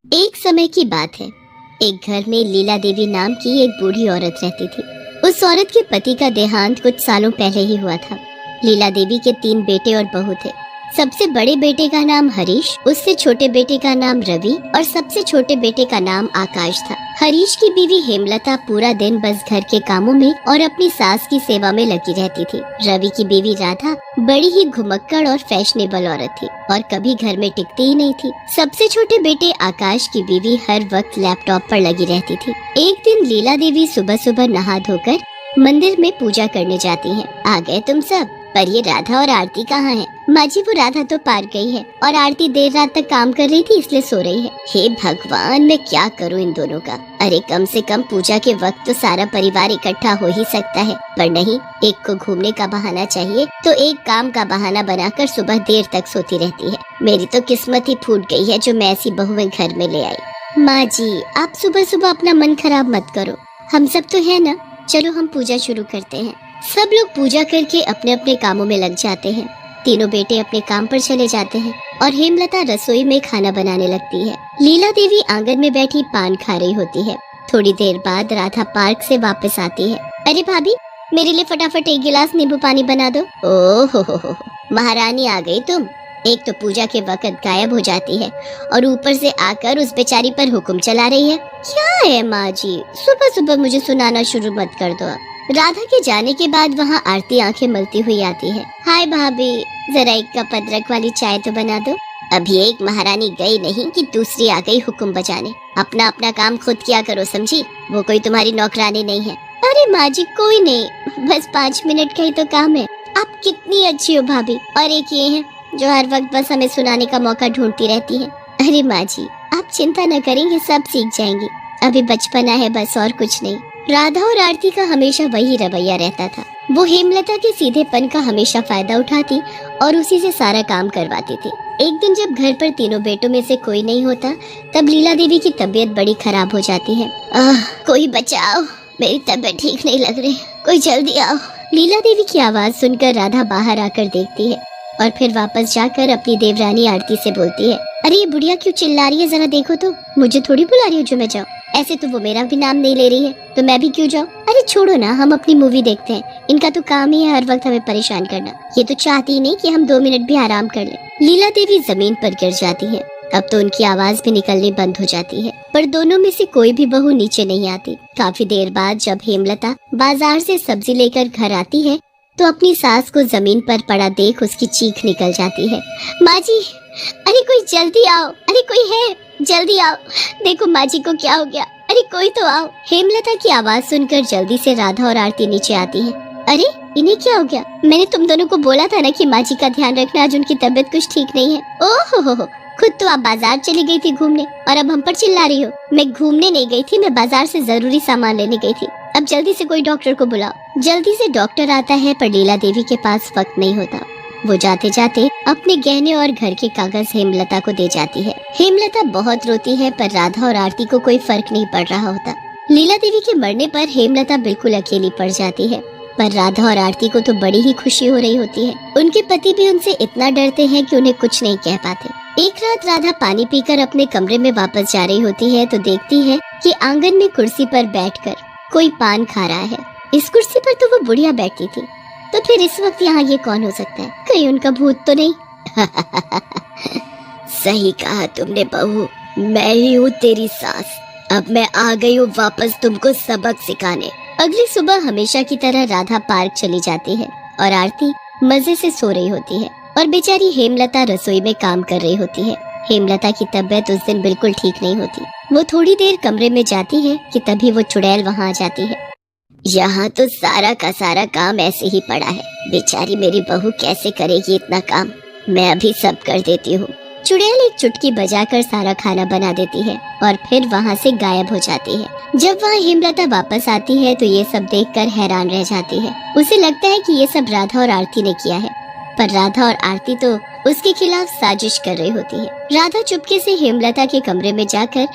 एक समय की बात है। एक घर में लीला देवी नाम की एक बूढ़ी औरत रहती थी। उस औरत के पति का देहांत कुछ सालों पहले ही हुआ था। लीला देवी के 3 बेटे और बहू थे। सबसे बड़े बेटे का नाम हरीश, उससे छोटे बेटे का नाम रवि और सबसे छोटे बेटे का नाम आकाश था। हरीश की बीवी हेमलता पूरा दिन बस घर के कामों में और अपनी सास की सेवा में लगी रहती थी। रवि की बीवी राधा बड़ी ही घुमक्कड़ और फैशनेबल औरत थी और कभी घर में टिकती ही नहीं थी। सबसे छोटे बेटे आकाश की बीवी हर वक्त लैपटॉप पर लगी रहती थी। एक दिन लीला देवी सुबह सुबह नहा धोकर मंदिर में पूजा करने जाती हैं। आ गए तुम सब, पर ये राधा और आरती कहाँ हैं? माँ जी, वो राधा तो पार गई है और आरती देर रात तक काम कर रही थी इसलिए सो रही है। हे भगवान, मैं क्या करूँ इन दोनों का। अरे कम से कम पूजा के वक्त तो सारा परिवार इकट्ठा हो ही सकता है, पर नहीं, एक को घूमने का बहाना चाहिए तो एक काम का बहाना बनाकर सुबह देर तक सोती रहती है। मेरी तो किस्मत ही फूट गई है जो मैं ऐसी बहुएं घर में ले आई। माँ जी, आप सुबह सुबह अपना मन खराब मत करो, हम सब तो है ना। चलो हम पूजा शुरू करते हैं। सब लोग पूजा करके अपने अपने कामों में लग जाते हैं। तीनों बेटे अपने काम पर चले जाते हैं और हेमलता रसोई में खाना बनाने लगती है। लीला देवी आंगन में बैठी पान खा रही होती है। थोड़ी देर बाद राधा पार्क से वापस आती है। अरे भाभी, मेरे लिए फटाफट 1 गिलास नींबू पानी बना दो। ओह हो, महारानी आ गई तुम। एक तो पूजा के वक्त गायब हो जाती है और ऊपर से आकर उस बेचारी पर हुक्म चला रही है। क्या है माँ जी, सुबह सुबह मुझे सुनाना शुरू मत कर दो। राधा के जाने के बाद वहाँ आरती आंखें मलती हुई आती है। हाय भाभी, जरा 1 कप अदरक वाली चाय तो बना दो। अभी एक महारानी गई नहीं कि दूसरी आ गई हुक्म बजाने। अपना अपना काम खुद किया करो, समझी? वो कोई तुम्हारी नौकरानी नहीं है। अरे माँ जी, कोई नहीं, बस 5 मिनट का ही तो काम है। आप कितनी अच्छी हो भाभी। और एक ये है जो हर वक्त बस हमें सुनाने का मौका ढूंढती रहती है। अरे माँ जी, आप चिंता न करेंगे, सब सीख जाएंगी। अभी बचपना है बस, और कुछ नहीं। राधा और आरती का हमेशा वही रवैया रहता था। वो हेमलता के सीधेपन का हमेशा फायदा उठाती और उसी से सारा काम करवाती थी। एक दिन जब घर पर तीनों बेटों में से कोई नहीं होता, तब लीला देवी की तबीयत बड़ी खराब हो जाती है। कोई बचाओ, मेरी तबीयत ठीक नहीं लग रही, कोई जल्दी आओ। लीला देवी की आवाज सुनकर राधा बाहर आकर देखती है और फिर वापस जाकर अपनी देवरानी आरती से बोलती है। अरे ये बुढ़िया क्यों चिल्ला रही है, जरा देखो तो। मुझे थोड़ी बुला रही है जो मैं जाऊँ। ऐसे तो वो मेरा भी नाम नहीं ले रही है, तो मैं भी क्यों जाऊँ? अरे छोड़ो ना, हम अपनी मूवी देखते हैं। इनका तो काम ही है हर वक्त हमें परेशान करना। ये तो चाहती ही नहीं कि हम 2 मिनट भी आराम कर लें। लीला देवी जमीन पर गिर जाती है। अब तो उनकी आवाज भी निकलनी बंद हो जाती है, पर दोनों में से कोई भी बहू नीचे नहीं आती। काफी देर बाद जब हेमलता बाजार से सब्जी लेकर घर आती है तो अपनी सास को जमीन पर पड़ा देख उसकी चीख निकल जाती है। माँ जी, अरे कोई जल्दी आओ, अरे कोई है, जल्दी आओ, देखो माँ जी को क्या हो गया, अरे कोई तो आओ। हेमलता की आवाज सुनकर जल्दी से राधा और आरती नीचे आती हैं। अरे इन्हें क्या हो गया? मैंने तुम दोनों को बोला था ना कि माँ जी का ध्यान रखना, आज उनकी तबीयत कुछ ठीक नहीं है। ओह हो, खुद तो आप बाजार चली गई थी घूमने और अब हम पर चिल्ला रही हो। मैं घूमने नहीं गई थी, मैं बाजार से जरूरी सामान लेने गई थी। अब जल्दी से कोई डॉक्टर को बुलाओ। जल्दी से डॉक्टर आता है, पर लीला देवी के पास वक्त नहीं होता। वो जाते जाते अपने गहने और घर के कागज हेमलता को दे जाती है। हेमलता बहुत रोती है, पर राधा और आरती को कोई फर्क नहीं पड़ रहा होता। लीला देवी के मरने पर हेमलता बिल्कुल अकेली पड़ जाती है, पर राधा और आरती को तो बड़ी ही खुशी हो रही होती है। उनके पति भी उनसे इतना डरते हैं कि उन्हें कुछ नहीं कह पाते। एक रात राधा पानी पीकर अपने कमरे में वापस जा रही होती है तो देखती है कि आंगन में कुर्सी पर बैठकर कोई पान खा रहा है। इस कुर्सी पर तो वो बुढ़िया बैठी थी, तो फिर इस वक्त यहाँ ये कौन हो सकता है? कहीं उनका भूत तो नहीं? सही कहा तुमने बहू, मैं ही हूँ तेरी सास। अब मैं आ गई हूँ वापस तुमको सबक सिखाने। अगली सुबह हमेशा की तरह राधा पार्क चली जाती है और आरती मजे से सो रही होती है और बेचारी हेमलता रसोई में काम कर रही होती है। हेमलता की तबीयत उस दिन बिल्कुल ठीक नहीं होती। वो थोड़ी देर कमरे में जाती है कि तभी वो चुड़ैल वहाँ आ जाती है। यहाँ तो सारा का सारा काम ऐसे ही पड़ा है, बेचारी मेरी बहू कैसे करेगी इतना काम, मैं अभी सब कर देती हूँ। चुड़ैल एक चुटकी बजाकर सारा खाना बना देती है और फिर वहाँ से गायब हो जाती है। जब वहाँ हेमलता वापस आती है तो ये सब देखकर हैरान रह जाती है। उसे लगता है कि ये सब राधा और आरती ने किया है, पर राधा और आरती तो उसके खिलाफ साजिश कर रही होती है। राधा चुपके से हेमलता के कमरे में जाकर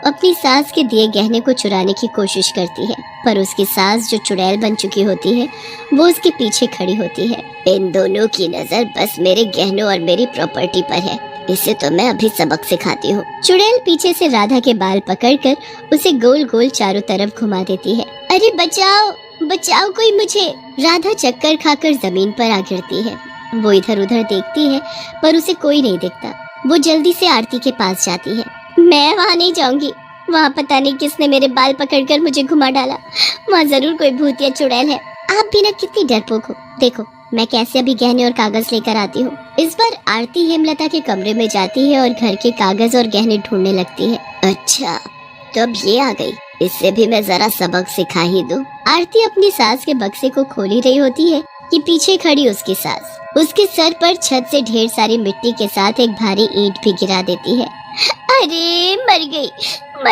अपनी सास के दिए गहने को चुराने की कोशिश करती है, पर उसकी सास जो चुड़ैल बन चुकी होती है वो उसके पीछे खड़ी होती है। इन दोनों की नजर बस मेरे गहनों और मेरी प्रॉपर्टी पर है, इसे तो मैं अभी सबक सिखाती हूँ। चुड़ैल पीछे से राधा के बाल पकड़कर उसे गोल गोल चारों तरफ घुमा देती है। अरे बचाओ बचाओ कोई मुझे। राधा चक्कर खाकर जमीन पर आ गिरती है। वो इधर उधर देखती है पर उसे कोई नहीं दिखता। वो जल्दी से आरती के पास जाती है। मैं वहाँ नहीं जाऊंगी, वहाँ पता नहीं किसने मेरे बाल पकड़कर मुझे घुमा डाला। वहाँ जरूर कोई भूत या चुड़ैल है। आप भी ना कितनी डरपोक हो। देखो मैं कैसे अभी गहने और कागज लेकर आती हूँ। इस बार आरती हेमलता के कमरे में जाती है और घर के कागज और गहने ढूंढने लगती है। अच्छा तो अब ये आ गई, इससे भी मैं जरा सबक सिखा ही दूं। आरती अपनी सास के बक्से को खोल ही रही होती है कि पीछे खड़ी उसकी सास उसके सर पर छत से ढेर सारी मिट्टी के साथ एक भारी ईंट भी गिरा देती है। अरे मर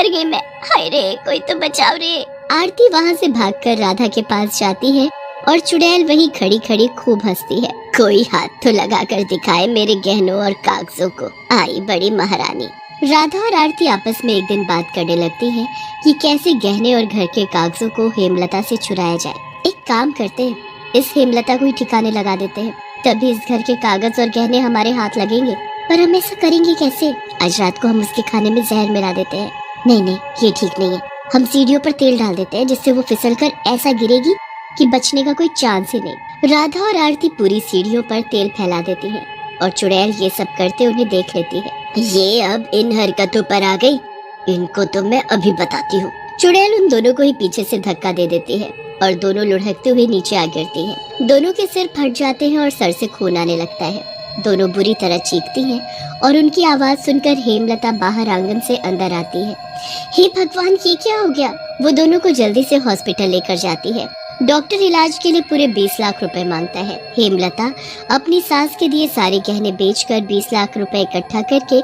गई मैं। हाय रे कोई तो बचाओ रे। आरती वहाँ से भागकर राधा के पास जाती है और चुड़ैल वहीं खड़ी खड़ी खूब हंसती है। कोई हाथ तो लगा कर दिखाए मेरे गहनों और कागजों को। आई बड़ी महारानी। राधा और आरती आपस में एक दिन बात करने लगती हैं कि कैसे गहने और घर के कागजों को हेमलता से चुराया जाए। एक काम करते हैं, इस हेमलता को ही ठिकाने लगा देते हैं, तभी इस घर के कागज और गहने हमारे हाथ लगेंगे। पर हम ऐसा करेंगे कैसे? आज रात को हम उसके खाने में जहर मिला देते हैं। नहीं ये ठीक नहीं है। हम सीढ़ियों पर तेल डाल देते हैं जिससे वो फिसलकर ऐसा गिरेगी कि बचने का कोई चांस ही नहीं। राधा और आरती पूरी सीढ़ियों पर तेल फैला देती हैं और चुड़ैल ये सब करते उन्हें देख लेती है। ये अब इन हरकतों पर आ गई, इनको तो मैं अभी बताती हूँ। चुड़ैल उन दोनों को ही पीछे से धक्का दे देती है और दोनों लुढ़कते हुए नीचे आ गिरती हैं। दोनों के सिर फट जाते हैं और सर से खून आने लगता है। दोनों बुरी तरह चीखती हैं और उनकी आवाज सुनकर हेमलता बाहर आंगन से अंदर आती है। हे भगवान ये क्या हो गया? वो दोनों को जल्दी से हॉस्पिटल लेकर जाती है। डॉक्टर इलाज के लिए पूरे 20 लाख रुपए मांगता है। हेमलता अपनी सास के दिए सारे गहने बेचकर 20 लाख रुपए इकट्ठा करके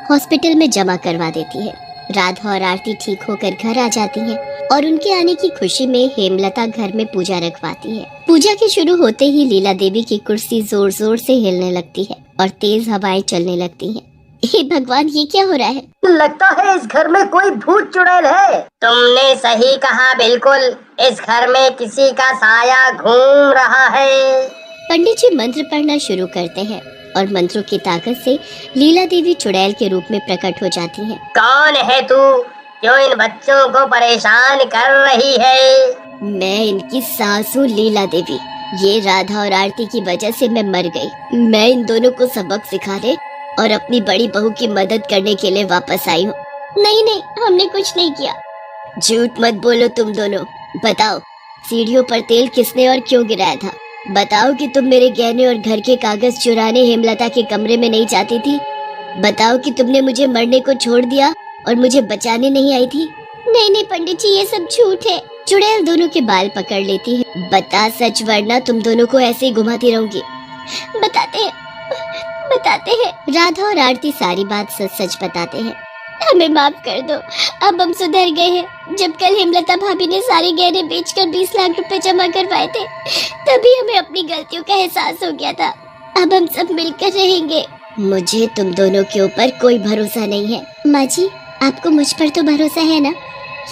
हॉस्पिटल में जमा करवा देती है। राधा और आरती ठीक होकर घर आ जाती हैं और उनके आने की खुशी में हेमलता घर में पूजा रखवाती है। पूजा के शुरू होते ही लीला देवी की कुर्सी जोर जोर से हिलने लगती है और तेज हवाएं चलने लगती हैं। हे भगवान ये क्या हो रहा है? लगता है इस घर में कोई भूत चुड़ैल है। तुमने सही कहा, बिल्कुल इस घर में किसी का साया घूम रहा है। पंडित जी मंत्र पढ़ना शुरू करते हैं और मंत्रों की ताकत से लीला देवी चुड़ैल के रूप में प्रकट हो जाती हैं। कौन है तू? क्यों इन बच्चों को परेशान कर रही है? मैं इनकी सास हूँ लीला देवी। ये राधा और आरती की वजह से मैं मर गई। मैं इन दोनों को सबक सिखाने और अपनी बड़ी बहू की मदद करने के लिए वापस आई हूँ। नहीं हमने कुछ नहीं किया। झूठ मत बोलो तुम दोनों। बताओ सीढ़ियों पर तेल किसने और क्यों गिराया था? बताओ कि तुम मेरे गहने और घर के कागज चुराने हेमलता के कमरे में नहीं जाती थी। बताओ कि तुमने मुझे मरने को छोड़ दिया और मुझे बचाने नहीं आई थी। नहीं पंडित जी ये सब झूठ है। चुड़ैल दोनों के बाल पकड़ लेती है। बता सच वरना तुम दोनों को ऐसे ही घुमाती रहूंगी। बताते हैं। राधा और आरती सारी बात सच बताते हैं। हमें माफ कर दो, अब हम सुधर गए हैं। जब कल हेमलता भाभी ने सारे गहने बेचकर 20 लाख रुपए जमा करवाए थे तभी हमें अपनी गलतियों का एहसास हो गया था। अब हम सब मिलकर रहेंगे। मुझे तुम दोनों के ऊपर कोई भरोसा नहीं है। माँ जी आपको मुझ पर तो भरोसा है ना?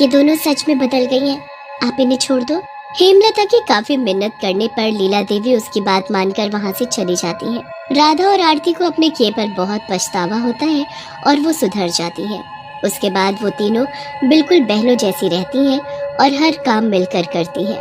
ये दोनों सच में बदल गई हैं। आप इन्हें छोड़ दो। हेमलता की काफी मिन्नत करने पर लीला देवी उसकी बात मानकर वहाँ से चली जाती है। राधा और आरती को अपने किए पर बहुत पछतावा होता है और वो सुधर जाती है। उसके बाद वो तीनों बिल्कुल बहनों जैसी रहती हैं और हर काम मिलकर करती हैं।